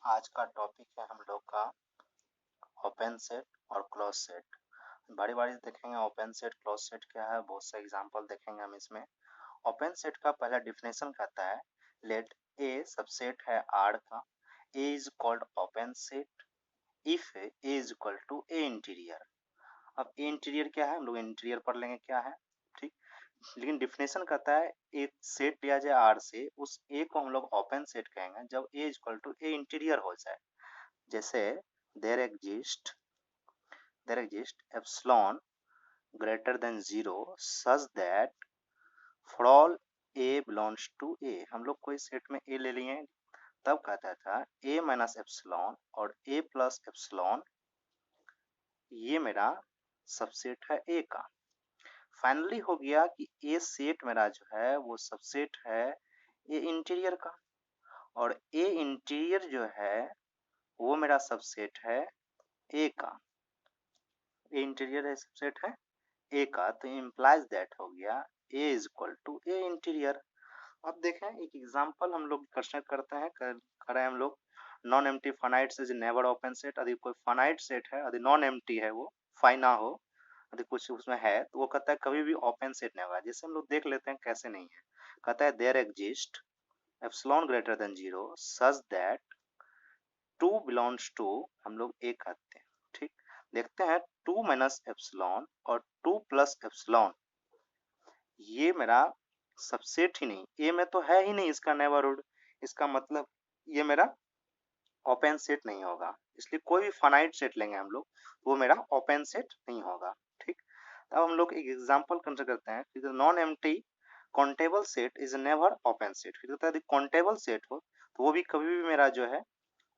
आज का टॉपिक है हम लोग का ओपन सेट और क्लोज सेट। बारी बारी से देखेंगे ओपन सेट क्लोज सेट क्या है, बहुत से एग्जांपल देखेंगे हम इसमें। ओपन सेट का पहला डिफिनेशन कहता है लेट ए सबसेट है आर का, A is called open set if A is equal to A interior. अब ए इंटीरियर क्या है, हम लोग इंटीरियर पढ़ लेंगे क्या है, ठीक। लेकिन डिफिनेशन कहता है एक सेट लिया जाए आर से, उस ए को हम लोग ओपन सेट कहेंगे जब ए इक्वल टू ए इंटीरियर हो जाए। जैसे there exist epsilon greater than 0 such that for all a belongs to a। हम लोग कोई सेट में a ले लिए तब कहता था a माइनस एप्सिलॉन और a प्लस एप्सिलॉन ये मेरा सबसेट है a का। फाइनली हो गया कि a सेट मेरा जो है वो सबसेट है a इंटीरियर का, और a इंटीरियर जो है वो मेरा सबसेट है a का। ए इंटीरियर है सबसेट है ए का, तो इम्प्लाइज दैट हो गया A is equal to A interior. अब देखें एक एग्जांपल हम लोग कंस्ट्रक्ट करते हैं, करें हम लोग non empty finite is never open set. यदि कोई फाइनाइट सेट है, यदि नॉन एम्प्टी है, वो फाइ ना हो, यदि कुछ उसमें है तो वो कहता है कभी भी ओपन सेट नहीं होगा। जैसे हम लोग देख लेते हैं कैसे नहीं है। कहता है there exist epsilon greater than 0 such that 2 belongs to, हम लोग ए कहते हैं, ठीक। देखते हैं 2 माइनस एप्सिलॉन और 2 प्लस एप्सिलॉन ये मेरा सबसेट ही नहीं, ए में तो है ही नहीं इसका नेबरहुड। इसका मतलब ये मेरा ओपन सेट नहीं होगा, इसलिए कोई भी फाइनाइट सेट लेंगे हम लोग वो मेरा ओपन सेट नहीं होगा, ठीक। अब हम लोग एक एग्जांपल कंसिडर करते हैं, non empty countable set is never open set. फिर कहता है काउंटेबल सेट हो तो वो भी कभी भी मेरा जो है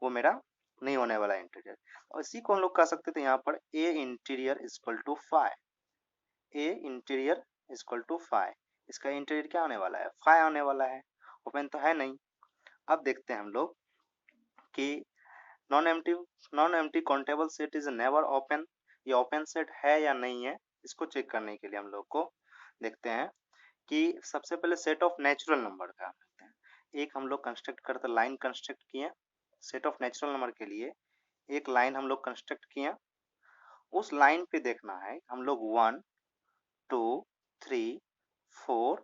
वो मेरा नहीं होने वाला इंटीरियर। और इसी को हम लोग कह सकते थे यहाँ पर A interior equal to phi, A interior equal to phi. इसका इंटीरियर क्या होने वाला है, फाइ होने वाला है, ओपन तो है नहीं। अब देखते हैं हम लोग कि non empty countable set is never open, ये ओपन सेट है या नहीं है, इसको चेक करने के लिए हम लोग को देखते हैं कि सबसे पहले सेट ऑफ नेचुरल नंबर का देखते हैं। एक हम लोग कंस्ट्रक्ट करते लाइन कंस्ट्रक्ट किए सेट ऑफ नेचुरल नंबर के लिए, एक लाइन हम लोग कंस्ट्रक्ट किए। उस लाइन पे देखना है हम लोग 1 2 3 4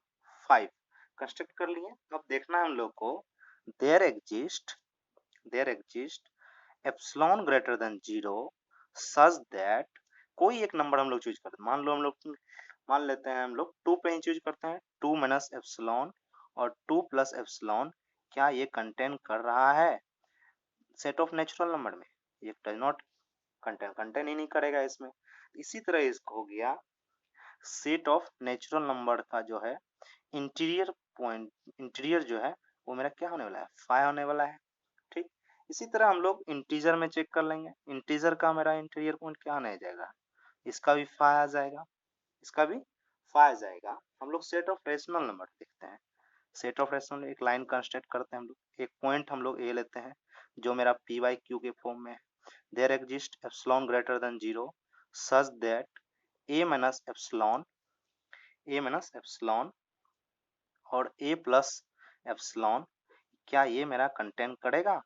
5 कंस्ट्रक्ट कर लिए। अब देखना है हम लोग को there exist epsilon greater than 0 such that कोई एक नंबर हम लोग चूज करते हैं। मान लेते हैं हम लोग 2 पे ही चूज करते हैं। 2 माइनस एप्सिलॉन और 2 प्लस एप्सिलॉन क्या ये कंटेन कर रहा है सेट ऑफ नेचुरल नंबर में? ये डज नॉट कंटेन ही नहीं करेगा इसमें। इसी तरह इसको हो गया सेट ऑफ नेचुरल नंबर का जो है इंटीरियर जो है वो मेरा क्या होने वाला है, फाइ होने वाला है, ठीक। इसी तरह हम लोग इंटीजर में चेक कर लेंगे, इंटीजर का मेरा इंटीरियर पॉइंट क्या आने जाएगा, इसका भी फाइ आ जाएगा, इसका भी फाइ आ जाएगा। हम लोग सेट ऑफ रेशनल नंबर देखते हैं। सेट ऑफ रेशनल एक लाइन कंस्ट्रक्ट करते हैं हम लोग, एक पॉइंट हम लोग ए लेते हैं जो मेरा पी बाई क्यू के फॉर्म में है। There exist epsilon greater than 0 such that A minus epsilon और ए प्लस एप्सिलॉन क्या ये मेरा कंटेन करेगा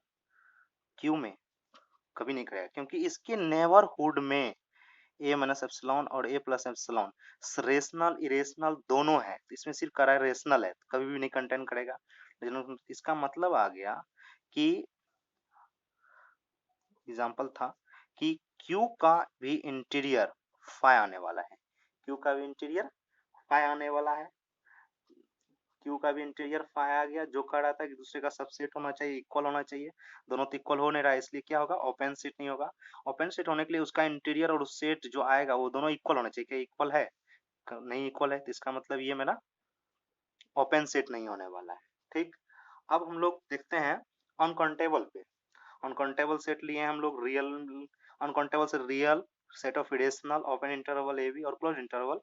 क्यू में? कभी नहीं करेगा, क्योंकि इसके नेबरहुड में ए माइनस एप्सिलॉन और A plus epsilon rational irrational दोनों है, तो इसमें सिर्फ करा रेशनल है, कभी भी नहीं कंटेन करेगा। लेकिन इसका मतलब आ गया कि एग्जांपल था कि क्यू का भी इंटीरियर फाइ आने वाला है, क्यू का भी इंटीरियर फाइ आने वाला है, क्यू का भी इंटीरियर फाइ आ गया। जो कह रहा था कि दूसरे का सबसेट होना चाहिए, इक्वल होना चाहिए, दोनों तो इक्वल हो नहीं रहा है, इसलिए क्या होगा, ओपन सेट नहीं होगा। ओपन सेट होने के लिए उसका इंटीरियर और सेट जो आएगा वो दोनों इक्वल होना चाहिए। क्या इक्वल है? नहीं इक्वल है, तो इसका मतलब ये मेरा ओपन सेट नहीं होने वाला है, ठीक। अब हम लोग देखते हैं अनकाउंटेबल पे। अनकाउंटेबल सेट लिए हम लोग रियल, अनकाउंटेबल से real set of irrational open interval A B और क्लोज इंटरवल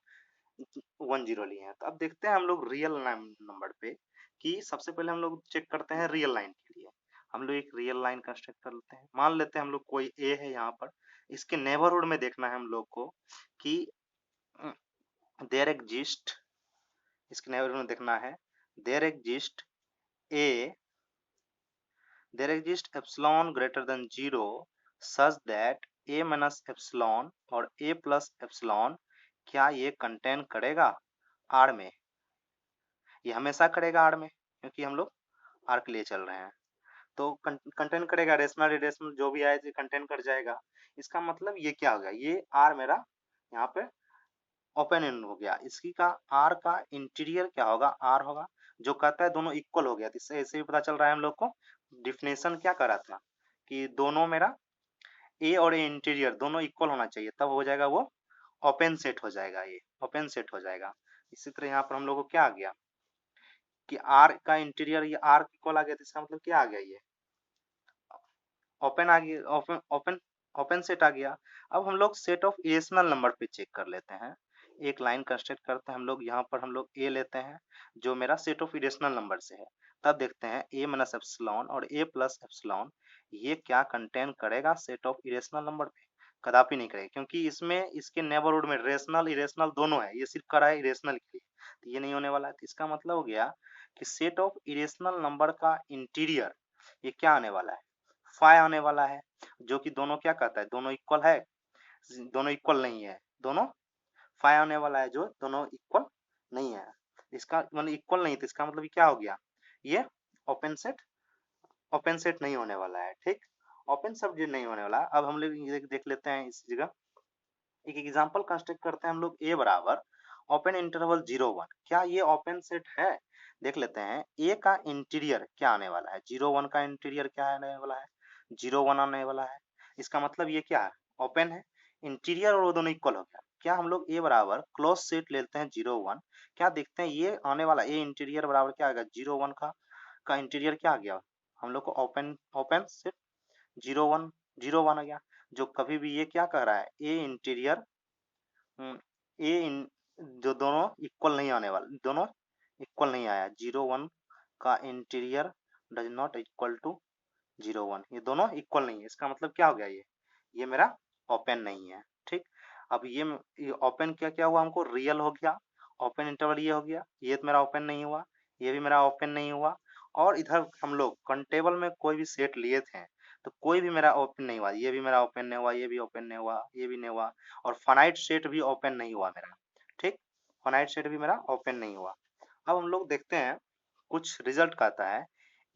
10 लिए हैं। तो अब देखते हैं हम लोग रियल नंबर पे कि सबसे पहले हम लोग चेक करते हैं रियल लाइन के लिए। हम लोग एक रियल लाइन कंस्ट्रक्ट कर लेते हैं। मान लेते हैं हम लोग कोई ए है यहाँ पर, इसके नेबरहुड में देखना है हम लोग को कि देयर एग्जिस्ट, इसके नेबरहुड में देखना है there exist A there exist epsilon greater than 0 such that a minus epsilon और a प्लस एप्सिलॉन क्या ये कंटेन करेगा आर में? ये हमेशा करेगा आर में, क्योंकि हम लोग आर के लिए चल रहे हैं। तो कंटेन करेगा, रेशनल इरेशनल जो भी आए कंटेन कर जाएगा। इसका मतलब ये क्या हो गया, ये आर मेरा यहाँ पे ओपन एंड हो गया। इसकी का आर का इंटीरियर क्या होगा, आर होगा, जो कहता है दोनों इक्वल हो गया। इससे ऐसे भी पता चल रहा है हम लोग को, डिफिनेशन क्या करा था कि दोनों मेरा ए और ए इंटीरियर दोनों इक्वल होना चाहिए, तब हो जाएगा वो ओपन सेट हो जाएगा, ये ओपन सेट हो जाएगा। इसी तरह यहाँ पर हम लोग को क्या आ गया कि आर का इंटीरियर ये आर इक्वल आ गया, तो इसका मतलब क्या आ गया, ये ओपन आ गया, ओपन ओपन ओपन सेट आ गया। अब हम लोग सेट ऑफ इरेशनल नंबर पे चेक कर लेते हैं। एक लाइन कंस्ट्रक्ट करते हैं हम लोग, यहाँ पर हम लोग ए लेते हैं जो मेरा सेट ऑफ इरेशनल नंबर से है। तब देखते हैं ए माइनस एप्सिलॉन और ए प्लस एप्सिलॉन ये क्या कंटेन करेगा सेट ऑफ इरेशनल नंबर पे? कदापि नहीं करेगा, क्योंकि इसमें इसके नेबरहुड में रेशनल इरेशनल दोनों है, ये सिर्फ करा है इरेशनल के लिए, तो ये नहीं होने वाला है। तो इसका मतलब हो गया कि सेट ऑफ इरेशनल नंबर का इंटीरियर ये क्या आने वाला है, फाइ आने वाला है, जो कि दोनों क्या कहता है, दोनों इक्वल है, दोनों इक्वल नहीं है, दोनों फाइ आने वाला है, जो दोनों इक्वल नहीं है। इसका मतलब इक्वल नहीं, तो इसका मतलब क्या हो गया, ये ओपन सेट नहीं होने वाला है। ठीक, ओपन सब्जेक्ट नहीं होने वाला। अब हम लोग ये देख लेते हैं इस जगह एक एग्जांपल कंस्ट्रक्ट करते हैं हम लोग, ए बराबर ओपन इंटरवल 0 1, क्या ये ओपन सेट है? देख लेते हैं ए का इंटीरियर क्या आने वाला है, 0 1 का इंटीरियर क्या आने वाला है, 0 1 आने वाला है। इसका मतलब ये क्या है, ओपन है, इंटीरियर और वो दोनों इक्वल हो गया। क्या हम लोग ए बराबर क्लोज सेट लेते हैं 0 1, क्या देखते हैं ये आने वाला ए इंटीरियर बराबर क्या आएगा, 0 1 का इंटीरियर क्या आ गया हम लोग को, ओपन ओपन सेट 0 1 0 1 आ गया। जो कभी भी ये क्या कह रहा है, ए इंटीरियर ए इन जो दोनों इक्वल नहीं आने वाला, दोनों इक्वल नहीं आया, 0 1 का interior does not equal to 0 1, ये दोनों इक्वल नहीं है। इसका मतलब क्या हो गया, ये मेरा ओपन नहीं है। ठीक, अब ये ओपन क्या क्या हुआ हमको, रियल हो गया, ओपन इंटरवल ये हो गया, ये तो मेरा ओपन नहीं हुआ, ये भी मेरा ओपन नहीं हुआ। और इधर हम लोग कंटेबल में कोई भी सेट लिए थे तो कोई भी मेरा ओपन नहीं हुआ, ये भी मेरा ओपन नहीं हुआ, ये भी ओपन नहीं हुआ, ये भी नहीं हुआ, और फाइनाइट सेट भी ओपन नहीं हुआ मेरा। ठीक, फाइनाइट सेट भी मेरा ओपन नहीं हुआ। अब हम लोग देखते हैं कुछ रिजल्ट कहता है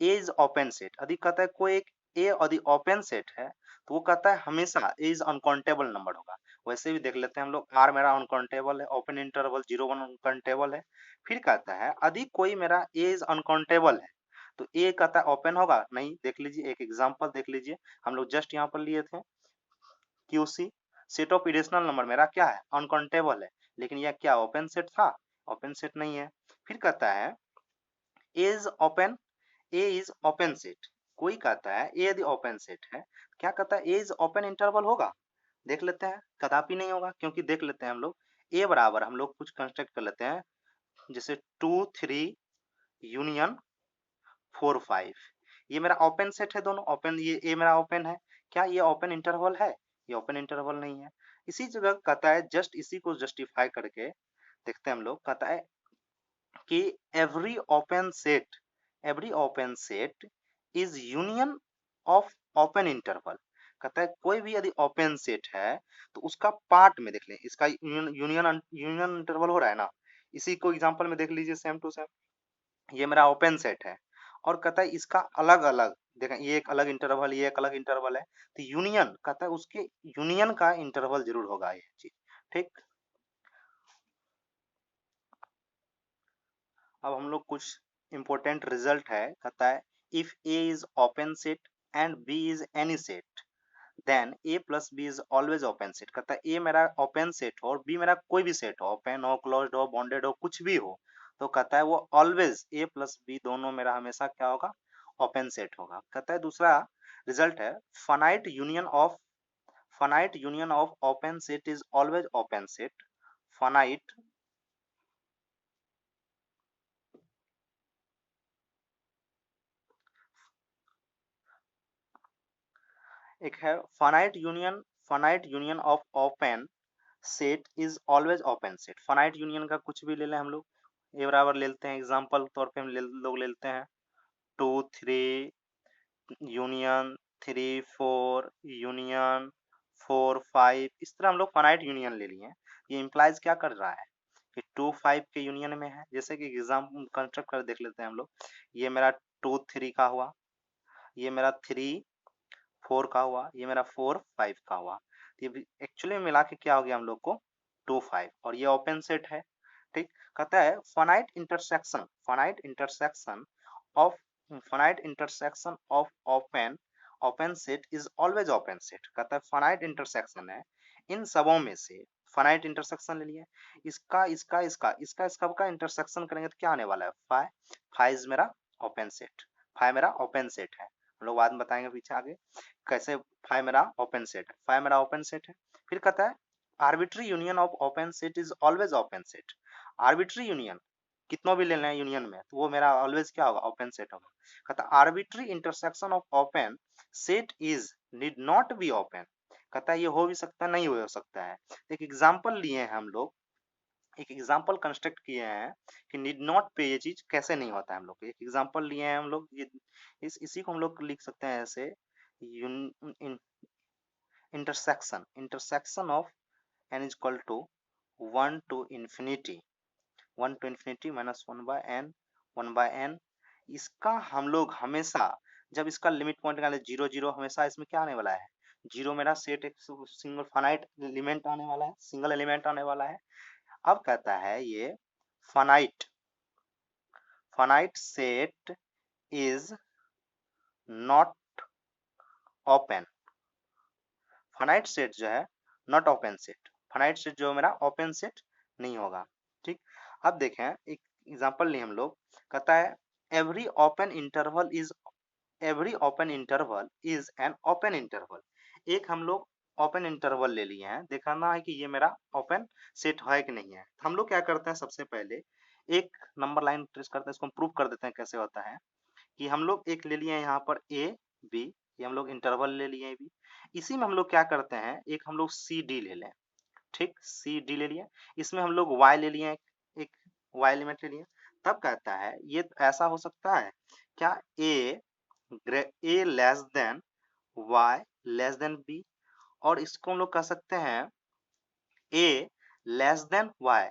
ए इज ओपन सेट, यदि कहता है कोई एक ए यदि ओपन सेट है तो वो कहता है हमेशा ए इज अनकाउंटेबल नंबर होगा। वैसे भी देख लेते हैं हम लोग, आर मेरा अनकाउंटेबल है, ओपन इंटरवल 0 1 अनकाउंटेबल है। फिर कहता है यदि कोई मेरा ए इज अनकाउंटेबल है तो ए कहता है ओपन होगा नहीं। देख लीजिए एक एग्जांपल देख लीजिए, हम लोग जस्ट यहाँ पर लिए थे QC, set of irrational number मेरा क्या है, अनकाउंटेबल है, लेकिन यह क्या ओपन सेट था, ओपन सेट नहीं है। फिर कहता है is open, A is open set, कोई कहता है ए यदि ओपन सेट है, क्या कहता है ए इज ओपन इंटरवल होगा? देख लेते हैं, कदापि नहीं होगा, क्योंकि देख लेते हैं हम लोग ए बराबर हम लोग कुछ कंस्ट्रक्ट कर लेते हैं, जैसे 2 3 यूनियन 4 5, ये मेरा ओपन सेट है, दोनों ओपन, ये ए मेरा ओपन है, क्या ये ओपन इंटरवल है? ये ओपन इंटरवल नहीं है। इसी जगह कहता है, जस्ट इसी को जस्टिफाई करके देखते हैं हम लोग, कहता है कि every open set is union of open interval. कहता है कोई भी यदि ओपन सेट है तो उसका पार्ट में देख लें, इसका यूनियन इंटरवल हो रहा है ना, इसी को एग्जांपल में देख लीजिए सेम टू सेम, ये मेरा ओपन सेट है और कहता है इसका अलग अलग देखें, ये एक अलग इंटरवल, ये एक अलग इंटरवल है, तो यूनियन कहता है उसके यूनियन का इंटरवल जरूर होगा ये चीज। ठीक, अब हम लोग कुछ इंपॉर्टेंट रिजल्ट है, कहता है if A is open set and B is any set then A plus B is always open set. कहता है ए मेरा ओपन सेट हो और बी मेरा कोई भी सेट हो, ओपन हो, क्लोज्ड हो, बॉन्डेड हो, कुछ भी हो, तो कहता है वो ऑलवेज ए प्लस बी दोनों मेरा हमेशा क्या होगा, ओपन सेट होगा। कहता है दूसरा रिजल्ट है finite union of open set is always open set. Finite एक है finite union of open set is always open set. Finite union का कुछ भी ले लें हम लोग, ए बराबर ले लेते हैं, एग्जांपल तौर पे हम लोग ले लेते हैं 2 3 यूनियन 3 4 यूनियन 4 5, इस तरह हम लोग फाइनाइट यूनियन ले लिए हैं। ये इम्प्लाइज क्या कर रहा है कि 2 5 के यूनियन में है। जैसे कि एग्जाम कंस्ट्रक्ट कर देख लेते हैं हम लोग। ये मेरा 2 3 का हुआ, ये मेरा 3 4 का हुआ, ये मेरा 4 5 का हुआ। तो ये एक्चुअली में मिला के क्या हो गया हम लोग को 2 5, और ये ओपन सेट है। ठीक, कहता है finite intersection of open set is always open set। कहता है finite intersection है इन सबों में से, finite intersection ले लिया, इसका का इंटरसेक्शन करेंगे तो क्या आने वाला है, फाइ। फाइ इज मेरा ओपन सेट, फाइ मेरा ओपन सेट है। हम लोग बाद में बताएंगे पीछे आगे कैसे फाइ मेरा ओपन सेट है, फाइ मेरा ओपन सेट है। फिर कहता है arbitrary union of open set is always open set. Arbitrary union कितना भी ले लें यूनियन में तो वो मेरा ऑलवेज क्या होगा, ओपन सेट होगा। कहता arbitrary intersection of open set is need not be open. कहता है ये हो भी सकता है, नहीं हो सकता है। एक एग्जांपल लिए हैं हम लोग, एक एग्जांपल कंस्ट्रक्ट किए हैं कि नीड नॉट पे ये चीज कैसे नहीं होता है। हम लोग एक एग्जांपल लिए हैं हम लोग, ये इसी को हम लोग लिख सकते हैं ऐसे, intersection of n is equal to 1 to infinity, 1 to infinity minus 1 by n, 1 by n। इसका हम लोग हमेशा जब इसका लिमिट पॉइंट निकाले 0 0, हमेशा इसमें क्या आने वाला है, जीरो मेरा सेट एक सिंगल फाइनाइट एलिमेंट आने वाला है, सिंगल एलिमेंट आने वाला है। अब कहता है ये finite finite set is not open. Finite set जो है not open set, finite set जो मेरा ओपन सेट नहीं होगा। ठीक, अब देखें एक एग्जांपल लिए हम लोग। कहता है every open interval is an open interval. एक हम लोग ओपन इंटरवल ले लिए हैं, दिखाना है कि ये मेरा ओपन सेट है कि नहीं है। हम लोग क्या करते हैं, सबसे पहले एक नंबर लाइन ट्रेस करते हैं, इसको हम प्रूव कर देते हैं कैसे होता है। कि हम लोग एक ले लिए हैं यहाँ पर ए बी, ये हम लोग इंटरवल ले लिए बी। इसी में हम लोग क्या करते हैं, एक हम लोग सी डी ले लें। ठीक, सी डी ले लिया, इसमें हम लोग वाई ले लिए, एक वाई एलिमेंट ले लिया। तब कहता है ये ऐसा हो सकता है क्या, A less than Y less than B, और इसको हम लोग कह सकते हैं ए लेस देन वाई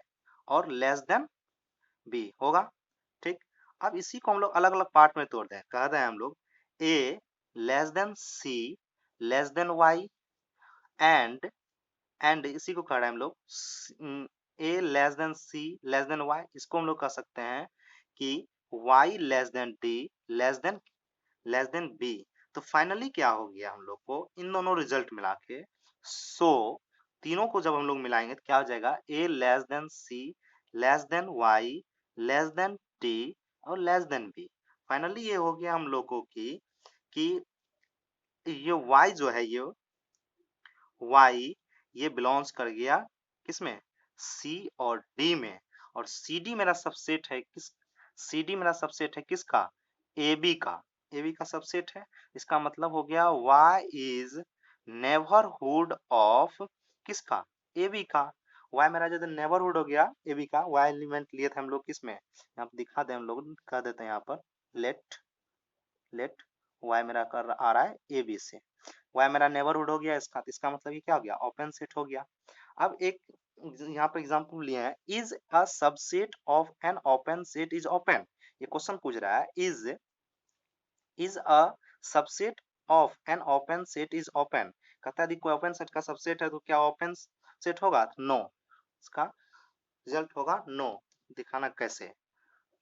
और लेस देन बी होगा। ठीक, अब इसी को हम लोग अलग अलग पार्ट में तोड़ दें, कह रहे हैं हम लोग A less than C less than Y and इसी को कह रहे हैं हम लोग A less than C less than Y. इसको हम लोग कह सकते हैं कि Y less than D less than B. तो फाइनली क्या हो गया हम लोग को, इन दोनों रिजल्ट मिला के, सो तीनों को जब हम लोग मिलाएंगे तो क्या हो जाएगा, A less than C less than Y less than D और लेस देन बी। फाइनली ये हो गया हम लोगों की कि ये y जो है, ये y ये बिलोंग्स कर गया किसमें, C और D में। और CD मेरा सबसेट है CD मेरा सबसेट है किसका, AB का, AB का सबसेट है। इसका मतलब हो गया Y इज नेबरहुड ऑफ किसका, AB का। Y मेरा जब नेबरहुड हो गया AB का, Y एलिमेंट लिए थे हम लोग किसमें, यहाँ पर दिखा दे, हम लोग कह देते हैं यहाँ पर लेट Y मेरा कर आ रहा है AB से, y मेरा नेबरहुड हो गया इसका मतलब ये क्या हो गया, ओपन सेट हो गया। अब एक यहाँ पर एग्जांपल लिए हैं, is a subset of an open set is open. ये क्वेश्चन पूछ रहा है is a subset of an open set is open. कहता है कोई ओपन सेट का सबसेट है तो क्या ओपन सेट होगा, नो। इसका रिजल्ट होगा नो। दिखाना कैसे,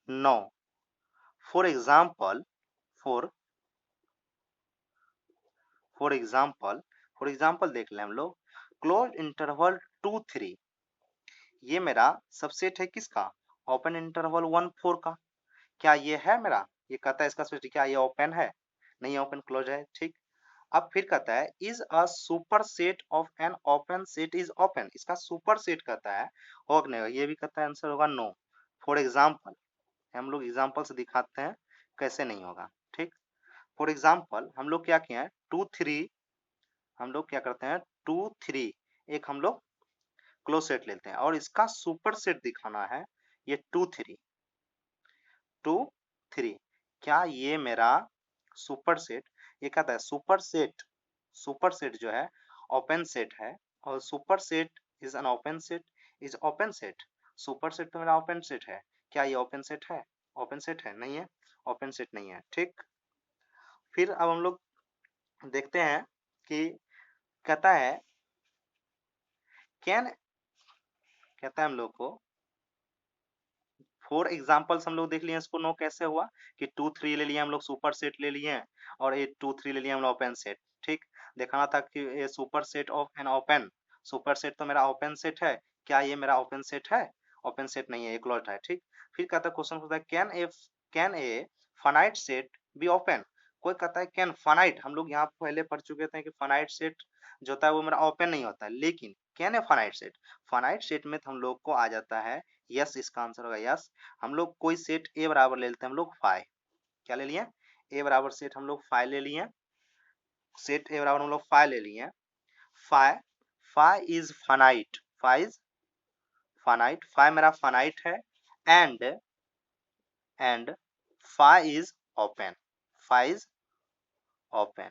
no. For example for example देख लें हम लोग, क्लोज इंटरवल 2 3, ये मेरा सबसेट है किसका, ओपन इंटरवल 1 4 का। क्या ये है मेरा, ये कहता है इसका सबसेट, क्या ये ओपन है, नहीं ओपन क्लोज है। ठीक, अब फिर कहता है is a super set of an open set is open. इसका सुपर सेट कहता है, हो नहीं, ये भी कहता है, आंसर होगा नो। फॉर एग्जाम्पल, हम लोग एग्जाम्पल से दिखाते हैं कैसे नहीं होगा। ठीक, फॉर एग्जाम्पल हम लोग क्या किए हैं, 2 3, हम लोग क्या करते हैं 2 3, एक हम लोग क्लोज सेट लेते हैं और इसका सुपर सेट दिखाना है, ये 2 3, क्या ये मेरा सुपर सेट, ये कहता है सुपर सेट जो है ओपन सेट है, और super set is an open set, is open set. Super set तो मेरा ओपन सेट है, क्या ये ओपन सेट है? ओपन सेट है? नहीं है, ओपन सेट नहीं है। ठीक, फिर अब हम लोग देखते हैं कि कहता है कैन, कहता है हम लोग को फोर एग्जाम्पल्स हम लोग देख लिए, इसको नो कैसे हुआ कि 2 3 ले लिए हम लोग, सुपर सेट ले लिए, और ये 2 3 ले लिए हम लोग ओपन सेट। ठीक, दिखाना था कि ये super set of an open, super set तो मेरा ओपन सेट है, क्या ये मेरा ओपन सेट है? ओपन सेट नहीं है, ये क्लोज्ड है। ठीक, फिर कहता है क्वेश्चन होता है can a finite set be open. कोई कहता है कैन फाइनाइट, हम लोग यहाँ पहले पढ़ चुके थे कि फाइनाइट सेट जो होता है वो मेरा ओपन नहीं होता है, लेकिन कैन ए फाइनाइट सेट में तो हम लोग को आ जाता है यस, इसका आंसर होगा यस। हम लोग कोई सेट ए बराबर ले लेते हैं हम लोग फाइव, क्या ले लिए? ए बराबर सेट हम लोग फाइव ले लिए, सेट ए बराबर हम लोग फाइव ले लिए। Five, five is finite, five मेरा फाइनाइट है, and five is open, five is open.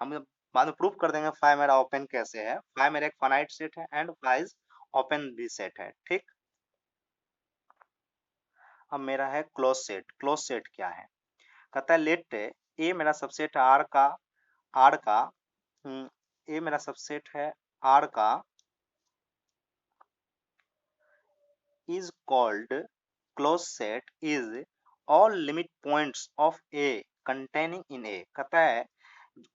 हम बाद में प्रूफ कर देंगे फाइव मेरा ओपन कैसे है। फाइव मेरा एक फाइनाइट सेट है एंड फाइव इज ओपन भी सेट है। ठीक, अब मेरा है क्लोज सेट। क्लोज सेट क्या है? कहता है लेट ए मेरा सबसेट आर का ए मेरा सबसेट है आर का is called close set is all limit points of A containing in A. कहता है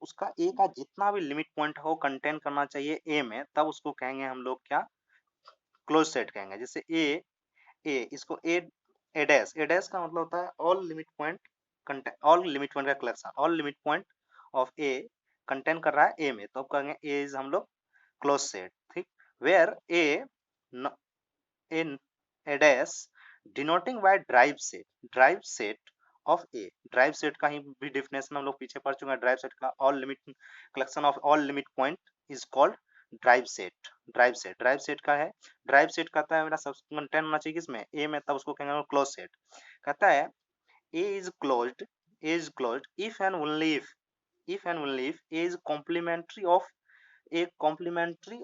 उसका ए का जितना भी लिमिट पॉइंट हो कंटेन करना चाहिए ए में, तब उसको कहेंगे हम लोग क्या? क्लोज सेट कहेंगे। जैसे ए इसको ए डैश का मतलब होता है all limit point, all limit point का collection, all limit point of A contain कर रहा है ए में, तो अब कहेंगे ए इज हम लोग क्लोज सेट। ठीक, where A A dash denoting by derived set of A. Derived set का ही भी डेफिनेशन हम लोग पीछे पढ़ चुके हैं। ड्राइव सेट का all limit collection of all limit point is called drive set का है। ड्राइव सेट कहता है मेरा सब कंटेंट होना चाहिए किसमें? ए में, तब उसको कहेंगे क्लोज सेट। कहता है A is closed if and only if A is complementary of A complementary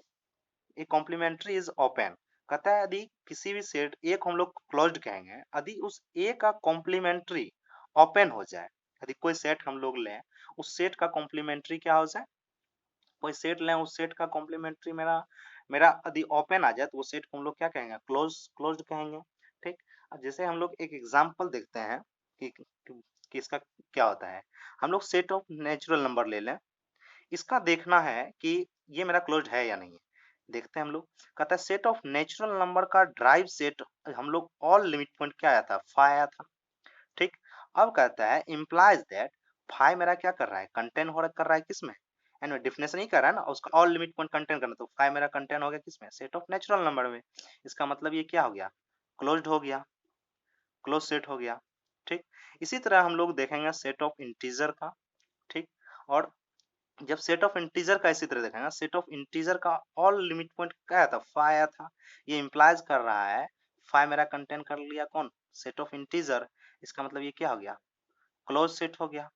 is open. कहता है यदि किसी भी सेट ए को हम लोग क्लोज्ड कहेंगे यदि उस ए का कॉम्प्लीमेंट्री ओपन हो जाए। यदि कोई सेट हम लोग लें, उस सेट का कॉम्प्लीमेंट्री क्या हो जाए? कोई सेट लें, उस सेट का कॉम्प्लीमेंट्री मेरा मेरा यदि ओपन आ जाए तो वो सेट को हम लोग क्या कहेंगे? क्लोज्ड कहेंगे। ठीक, अब जैसे हम लोग एक एग्जांपल देखते हैं कि इसका क्या होता है। हम लोग सेट ऑफ नेचुरल नंबर ले लें, इसका देखना है कि ये मेरा क्लोज्ड है या नहीं है। देखते हैं हम लोग। कहता है सेट ऑफ नेचुरल नंबर का ड्राइव सेट हम लोग ऑल लिमिट पॉइंट क्या आया था? 5 आया था। ठीक, अब कहता है इम्प्लाइज दैट 5 मेरा क्या कर रहा है? कंटेन कर रहा है किसमें? एंड डिफिनेशन ही कर रहा है ना, उसका ऑल लिमिट पॉइंट कंटेन करना, तो 5 मेरा कंटेन हो गया किसमें? सेट ऑफ नेचुरल नंबर में। इसका मतलब ये क्या हो गया? क्लोज्ड हो गया, क्लोज सेट हो गया। ठीक, इसी तरह हम लोग देखेंगे सेट ऑफ इंटीजर का। ठीक, और जब सेट ऑफ इंटीजर का इसी तरह देखेंगे, सेट ऑफ इंटीजर का ऑल लिमिट पॉइंट क्या आया था? 5 आया था। ये इंप्लाइज कर रहा है 5 मेरा कंटेन कर लिया कौन? Set of integer. इसका मतलब ये क्या हो गया? क्लोज सेट हो गया,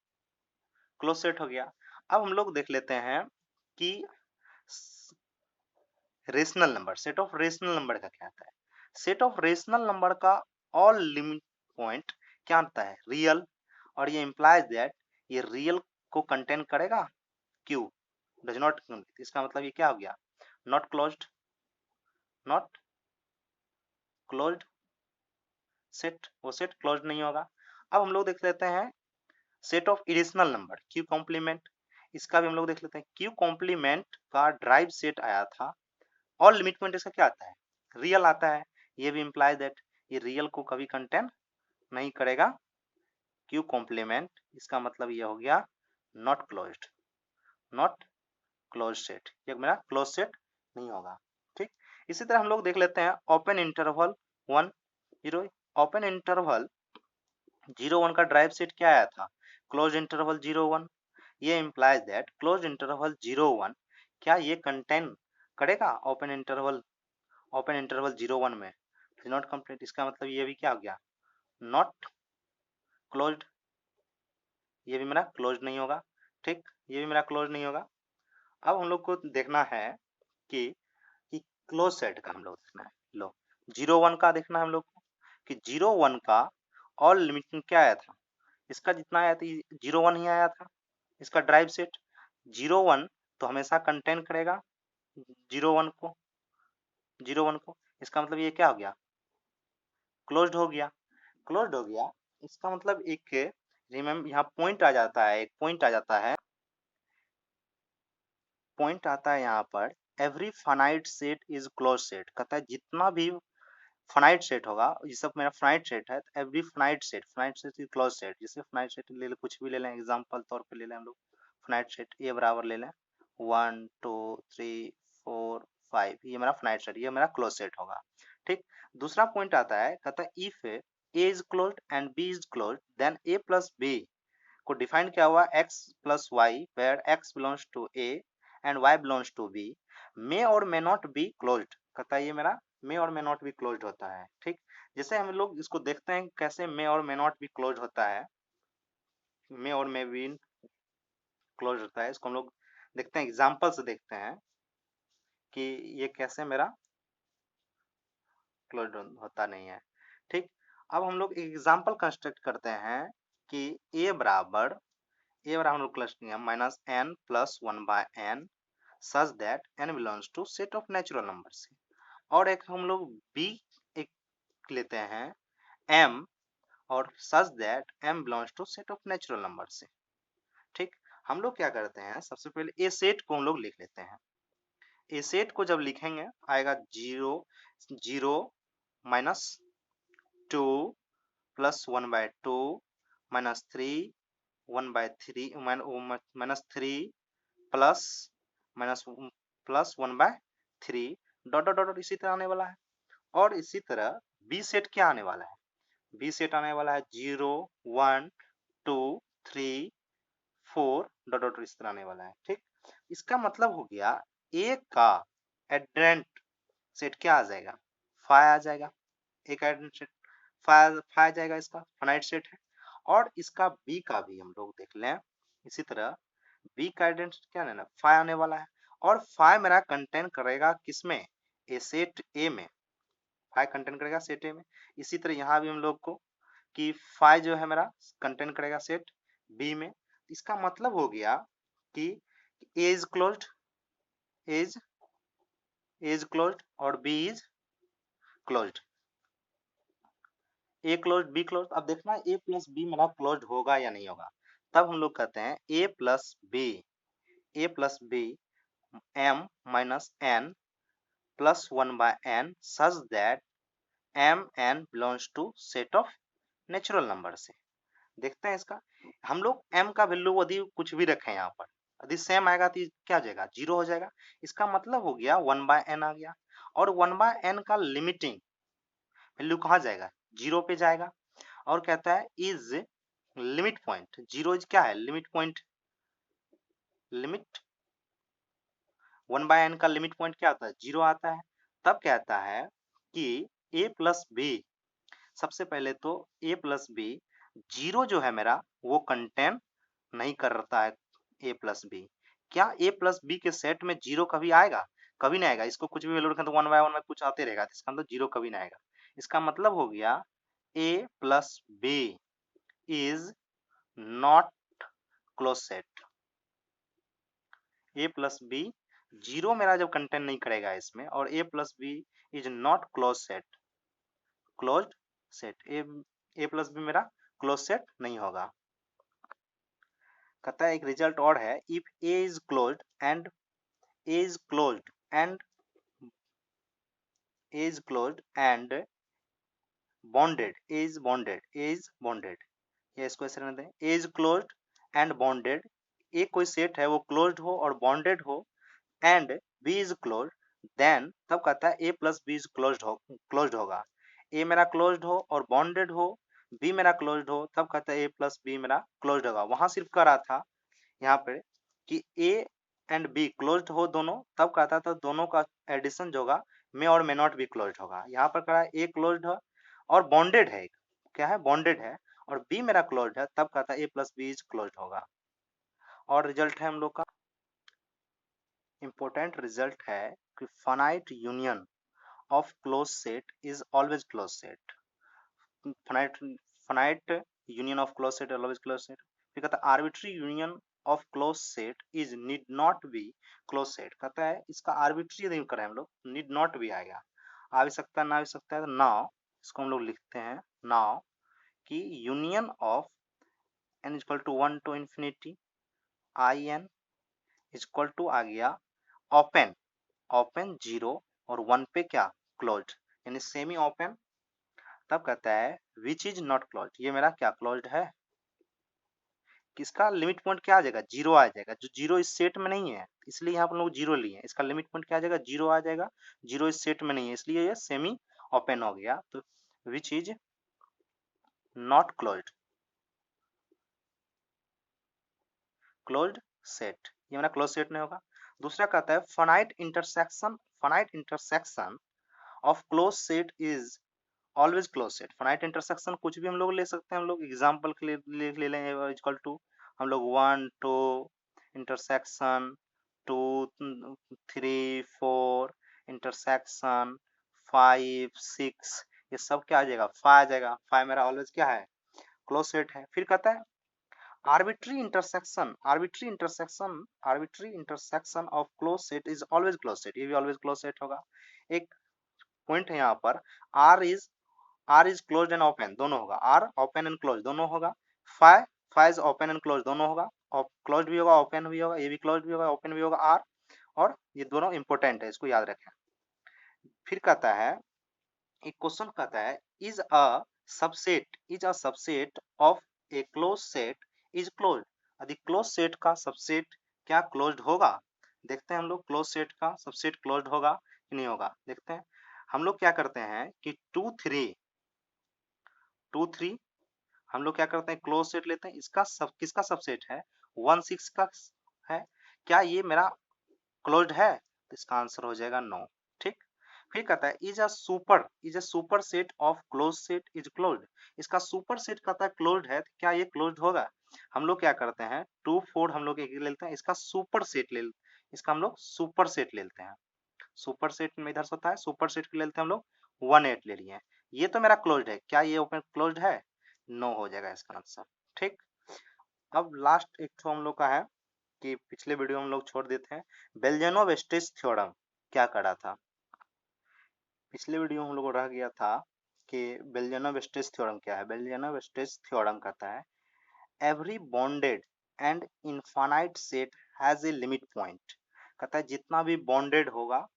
क्लोज सेट हो गया। अब हम लोग देख लेते हैं कि rational number, set of rational number का क्या आता है। सेट ऑफ रेशनल नंबर का ऑल लिमिट पॉइंट क्या आता है? रियल, और ये इंप्लाइज दैट ये रियल को कंटेन करेगा क्यू, डज नॉट। इसका मतलब ये क्या हो गया? Not closed, not closed set, वो सेट क्लोज्ड नहीं होगा। अब हम लोग देख लेते हैं set of irrational number Q complement. इसका भी हम लोग देख लेते हैं। क्यू कॉम्प्लीमेंट का ड्राइव सेट आया था, और लिमिट पॉइंट इसका क्या आता है? रियल आता है। ये भी इंप्लाइज दैट ये रियल को कभी कंटेन नहीं करेगा क्यू कॉम्प्लीमेंट। इसका मतलब ये हो गया not closed, not close set, ये मेरा क्लोज सेट नहीं होगा। ठीक, इसी तरह हम लोग देख लेते हैं ओपन इंटरवल 1 0। ओपन इंटरवल 0 1 का ड्राइव सेट क्या आया था? Close interval 0 1। ये इंप्लाइज दैट क्लोज इंटरवल 0 1 क्या ये कंटेन करेगा ओपन इंटरवल 0 1 में? Not complete. इसका मतलब ये भी क्या हो गया? नॉट क्लोज्ड, ये भी मेरा क्लोज नहीं होगा। ठीक, ये भी मेरा क्लोज नहीं होगा। अब हम लोग को देखना है कि क्लोज सेट का हम लोग देखना है। लो 0 1 का देखना है हम लोग को कि 0 1 का ऑल लिमिटिंग क्या आया था, इसका जितना आया था 0 1 ही आया था। इसका ड्राइव सेट 0 1 तो हमेशा कंटेन करेगा 0 1 को, 0 1 को। इसका मतलब ये क्या हो गया, क्लोज्ड हो गया। क्लोज्ड हो गया इसका मतलब एक रिमेम्बर यहाँ पॉइंट आ जाता है, एक पॉइंट आ जाता है, पॉइंट आता है यहाँ पर every finite set is close set. कहता है जितना भी फाइनाइट सेट होगा, ये सब मेरा फाइनाइट सेट है, तो every finite set is close set. जैसे फाइनाइट सेट ले ले, कुछ भी ले लें, एग्जांपल तौर पे ले लें हम लोग फाइनाइट सेट ए बराबर ले लें 1 2 3 4 5, ये मेरा फाइनाइट सेट, ये मेरा क्लोज सेट होगा। ठीक, दूसरा पॉइंट आता है, कहता है if A is closed and B is closed then A plus B को डिफाइन किया हुआ x plus Y where x belongs to a and y belongs to b may और मे नॉट बी क्लोज्ड। कहता है ये मेरा मे और may not be closed होता है। ठीक, जैसे हम लोग इसको देखते हैं कैसे मे और मे नॉट बी क्लोज होता है, मे और मे बी क्लोज होता है, इसको हम लोग देखते हैं, एग्जाम्पल से देखते हैं कि ये कैसे मेरा क्लोज होता नहीं है। ठीक, अब हम लोग एग्जाम्पल कंस्ट्रक्ट करते हैं कि a बराबर हम लोग क्लस्ट किया minus n plus 1 by n such that n belongs to set of natural number से। और एक हम लोग b एक लेते हैं m और such that m belongs to set of natural number से। ठीक, हम लोग क्या करते हैं, सबसे पहले ए सेट को हम लोग लिख लेते हैं। ए सेट को जब लिखेंगे आएगा 0 0 minus 2 plus 1 by 2 minus 3 1 by 3 minus 3 plus minus plus 1 by 3 dot dot dot इसी तरह आने वाला है। और इसी तरह बी सेट क्या आने वाला है, बी सेट आने वाला है 0 1 2 3 4 डॉट डॉट इस तरह आने वाला है। ठीक, इसका मतलब हो गया ए का एड्रेंट सेट क्या आ जाएगा, फाइव आ जाएगा। एक एड्रेंट सेट फाइव आ जाएगा, इसका फाइनाइट सेट है। और इसका बी का भी हम लोग देख लें, इसी तरह बी का आइडेंटिटी क्या लेना, फाइव आने वाला है। और फाइव मेरा कंटेन करेगा किसमें, ए सेट ए में, फाइव कंटेन करेगा सेट ए में। इसी तरह यहाँ भी हम लोग को कि फाइव जो है मेरा कंटेन करेगा सेट बी में। इसका मतलब हो गया कि A is closed, as as closed और B is closed, A closed B closed. अब देखना ए प्लस बी मेरा क्लोज्ड होगा या नहीं होगा, तब हम लोग कहते हैं A plus B m minus n plus 1 by n such that m n belongs to set of natural number से। देखते हैं इसका, हम लोग m का वैल्यू यदि कुछ भी रखें यहाँ पर, यदि सेम आएगा तो क्या हो जाएगा, 0 हो जाएगा। इसका मतलब हो गया 1 बाय n आ गया। और 1 बाय n का लिमिटिंग वैल्यू कहाँ जाएगा, 0 पे जाएगा। और कहता है इज लिमिट पॉइंट, 0 इज क्या है, limit point, limit 1 by n का लिमिट पॉइंट क्या आता है, 0 आता है। तब कहता है कि a प्लस बी, सबसे पहले तो a प्लस बी 0 जो है मेरा वो कंटेन नहीं करता है a प्लस बी। क्या a प्लस बी के सेट में 0 कभी आएगा, कभी नहीं आएगा। इसको कुछ भी वैल्यू रखें तो 1 बाय 1 में कुछ आते रहेगा, इसका मतलब 0 कभी नहीं आएगा। इसका मतलब हो गया a plus B is not close set. a plus B 0 मेरा जब कंटेंट नहीं करेगा इसमें, और a plus B is not close set, closed set A plus B मेरा क्लोज सेट नहीं होगा। कहता है एक रिजल्ट और है, if A is closed and A is closed and A is closed and bounded, A is bounded, A is bounded, ये इसको ऐसे रहने दें, ए is closed and bounded, A कोई सेट है वो क्लोज्ड हो और बॉन्डेड हो and B is closed, then तब कहता है A plus B is closed होगा। ए मेरा क्लोज्ड हो और बॉन्डेड हो, बी मेरा क्लोज्ड हो, तब कहता है ए प्लस बी मेरा क्लोज्ड होगा। वहां सिर्फ कह रहा था यहाँ पे कि ए एंड बी क्लोज्ड हो दोनों, तब कहता था दोनों का एडिशन जो होगा मे और मे नॉट बी क्लोज्ड होगा। यहाँ पर कह रहा है ए क्लोज्ड है और बॉन्डेड है, क्या है, बॉन्डेड है, और बी मेरा क्लोज्ड है, तब कहता है A plus B is closed होगा। और रिजल्ट है हम लोग का, इम्पोर्टेंट रिजल्ट है कि finite union of close set is always close set. Finite union of close set always close set. फिर कहता है arbitrary union of close set is need not be close set. कहता है इसका आर्बिट्री यदि करें हम लोग, नीड नॉट बी आएगा, आ भी सकता है ना भी सकता है। नाउ इसको हम लोग लिखते हैं नाउ कि union of n equal to 1 to infinity I N equal to आ गया ओपन, ओपन 0 और 1 पे क्या क्लोज्ड, यानी सेमी ओपन। तब कहता है विच इज नॉट क्लोज्ड, ये मेरा क्या क्लोज्ड है, किसका लिमिट पॉइंट क्या आ जाएगा, 0 आ जाएगा, जो 0 इस सेट में नहीं है इसलिए यहाँ पर लोग 0 लिए हैं, इसका लिमिट पॉइंट क्या आ जाएगा, 0 आ जाएगा, 0 इस सेट में नहीं है इसलिए ये सेमी ओपन हो गया। तो which is not closed, closed set, ये मेरा क्लोज सेट नहीं होगा। दूसरा कहता है finite intersection of close set is always close set. Finite intersection कुछ भी हम लोग ले सकते हैं, हम लोग एग्जांपल के लिए ले लेंगे इक्वल टू हम लोग 1 2 इंटरसेक्शन 2 3 4 इंटरसेक्शन 5 6, ये सब क्या आ जाएगा 5 आ जाएगा, 5 मेरा ऑलवेज क्या है क्लोज सेट है। फिर कहता है arbitrary intersection of close set is always close set, ये भी ऑलवेज क्लोज सेट होगा। एक पॉइंट है यहाँ पर R is close and open दोनों होगा, आर ओपन एंड क्लोज दोनों होगा, five is open and close दोनों होगा, क्लोज भी होगा ओपन भी होगा, ये भी क्लोज भी होगा ओपन भी होगा आर, और ये दोनों इंपॉर्टेंट है, इसको याद रखें। फिर कहता है एक क्वेश्चन कहता है is a subset of A close set is close, यदि क्लोज सेट का सबसेट क्या क्लोज्ड होगा, देखते हैं हम लोग क्लोज सेट का सबसेट क्लोज्ड होगा कि नहीं होगा, देखते हैं। हम लोग क्या करते हैं कि 2 3 हम लोग क्या करते हैं क्लोज सेट लेते हैं, इसका किसका सबसेट है 1 6 का है, क्या ये मेरा क्लोज्ड है, तो इसका आंसर हो जाएगा नो। ठीक, फिर कहता है is a super set of close set is closed, इसका सुपर सेट कहता है क्लोज्ड है, तो क्या ये क्लोज्ड होगा। हम लोग क्या करते हैं 2 4 हम लोग एक लेते हैं, इसका सुपर सेट ले, इसका हम लोग सुपर सेट ले लेते हैं, सुपर सेट में इधर से होता है सुपर सेट ले लेते हैं हम लोग 1 8 ले लिए हैं, ये तो मेरा क्लोज्ड है, क्या ये ओपन क्लोज्ड है, नो हो जाएगा इसका आंसर। ठीक, अब लास्ट एक तो हम लोग का है कि पिछले वीडियो हम लोग छोड़ देते हैं बेलजेनोव-स्ट्रेस थ्योरम क्या करा था। पिछले वीडियो हम लोग को रह गया था कि बेलजेनोव-स्ट्रेस थ्योरम क्या है। बेलजेनोव-स्ट्रेस थ्योरम कहता है every bonded and infinite set has a limit point, कहता है जितना भी बॉन्डेड होगा,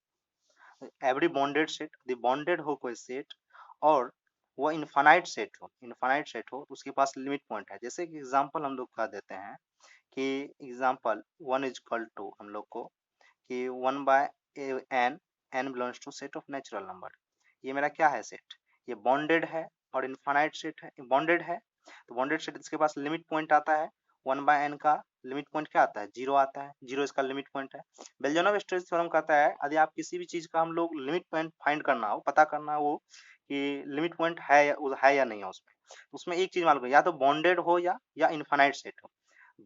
every bonded set, the bonded हो कोई सेट और वो इनफाइनाइट सेट हो तो उसके पास लिमिट पॉइंट है। जैसे कि एग्जांपल हम लोग कह देते हैं कि एग्जांपल 1 इज इक्वल टू हम लोग को कि 1 by n belongs to set of natural number, ये मेरा क्या है सेट, ये बॉन्डेड है और इनफाइनाइट सेट है, बॉन्डेड है तो बॉन्डेड सेट इसके पास लिमिट पॉइंट आता है 1 बाय n का लिमिट पॉइंट क्या आता है 0 आता है, 0 इसका लिमिट पॉइंट है। बेलजेनोव-स्ट्रेस थ्योरम कहता है यदि आप किसी भी चीज का हम लोग लिमिट पॉइंट फाइंड करना हो, पता करना हो कि लिमिट पॉइंट है या नहीं है उसमें, तो उसमें एक चीज मालूम है, या तो बॉन्डेड हो या इनफाइनाइट सेट हो,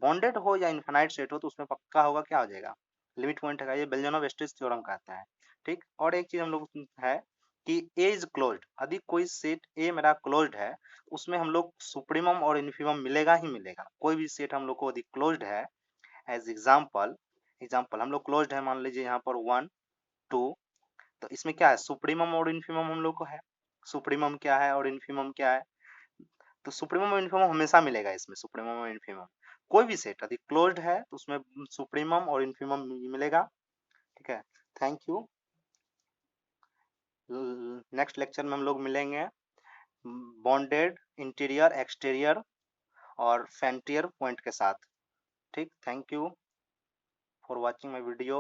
बॉन्डेड हो या इनफाइनाइट सेट हो तो उसमें पक्का होगा क्या हो जाएगा लिमिट पॉइंट है, ये बेलजेनोव-स्ट्रेस थ्योरम कहता है। ठीक, और एक चीज हम लोग है कि ए इज क्लोज्ड, यदि कोई सेट ए मेरा क्लोज्ड है उसमें हम लोग सुप्रीमम और इन्फीमम मिलेगा ही मिलेगा, कोई भी सेट हम लोग को यदि क्लोज्ड है एज एग्जाम्पल हम लोग क्लोज्ड है मान लीजिए यहाँ पर 1 2, तो इसमें क्या है सुप्रीमम और इन्फीमम हम लोग को है, सुप्रीमम क्या है और इन्फीमम क्या है, तो सुप्रीमम और इन्फीमम हमेशा मिलेगा इसमें, सुप्रीमम और इन्फीमम कोई भी सेट यदि क्लोज्ड है तो उसमें सुप्रीमम और इन्फीमम मिलेगा। ठीक है, थैंक यू। नेक्स्ट लेक्चर में हम लोग मिलेंगे बॉन्डेड इंटीरियर एक्सटीरियर और फेंटियर पॉइंट के साथ। ठीक, thank you for watching my video.